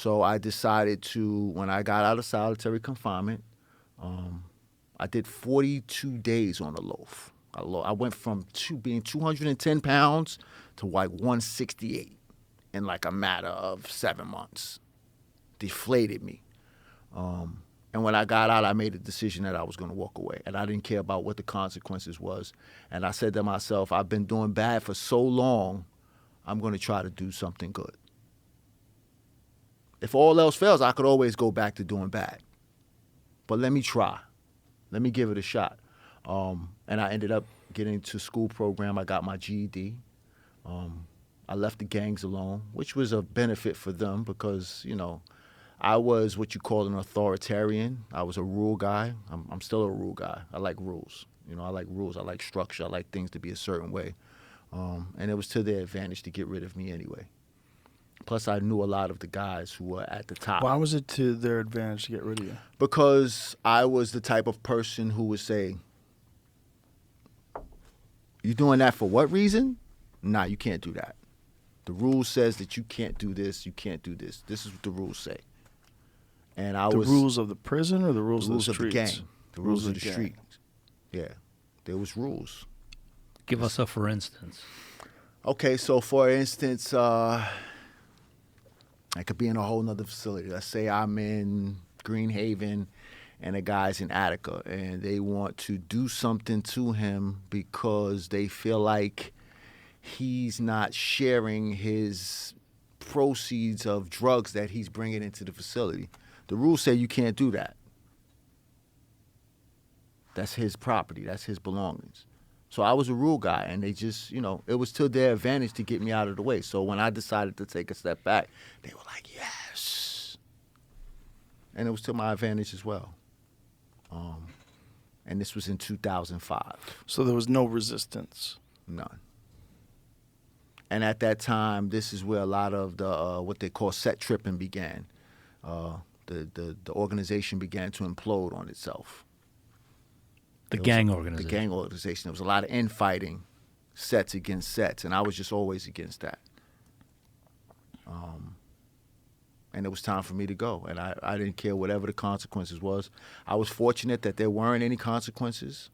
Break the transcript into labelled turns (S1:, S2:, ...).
S1: So I decided to, when I got out of solitary confinement, um, I did 42 days on a loaf. I went from being 210 pounds to like 168 in like a matter of 7 months. Deflated me. And when I got out, I made a decision that I was going to walk away, and I didn't care about what the consequences was. And I said to myself, I've been doing bad for so long, I'm going to try to do something good. If all else fails, I could always go back to doing bad. But let me try. Let me give it a shot. And I ended up getting into school program. I got my GED. I left the gangs alone, which was a benefit for them because, I was what you call an authoritarian. I was a rule guy. I'm still a rule guy. I like rules. I like rules. I like structure. I like things to be a certain way. And it was to their advantage to get rid of me anyway. Plus, I knew a lot of the guys who were at the top.
S2: Why was it to their advantage to get rid of you?
S1: Because I was the type of person who would say, you doing that for what reason? Nah, you can't do that. The rule says that you can't do this, you can't do this. This is what the rules say. And
S2: the rules of the prison or the rules of the streets?
S1: Of the gang. The rules of the streets. Yeah, there was rules.
S3: Give us a for instance.
S1: Okay, so for instance, I could be in a whole nother facility. Let's say I'm in Greenhaven and a guy's in Attica, and they want to do something to him because they feel like he's not sharing his proceeds of drugs that he's bringing into the facility. The rules say you can't do that. That's his property. That's his belongings. So I was a rule guy, and they just, it was to their advantage to get me out of the way. So when I decided to take a step back, they were like, yes. And it was to my advantage as well. And this was in 2005.
S2: So there was no resistance?
S1: None. And at that time, this is where a lot of the what they call set tripping began. The organization began to implode on itself.
S3: The gang organization.
S1: The gang organization. There was a lot of infighting, sets against sets, and I was just always against that. And it was time for me to go, and I didn't care whatever the consequences was. I was fortunate that there weren't any consequences.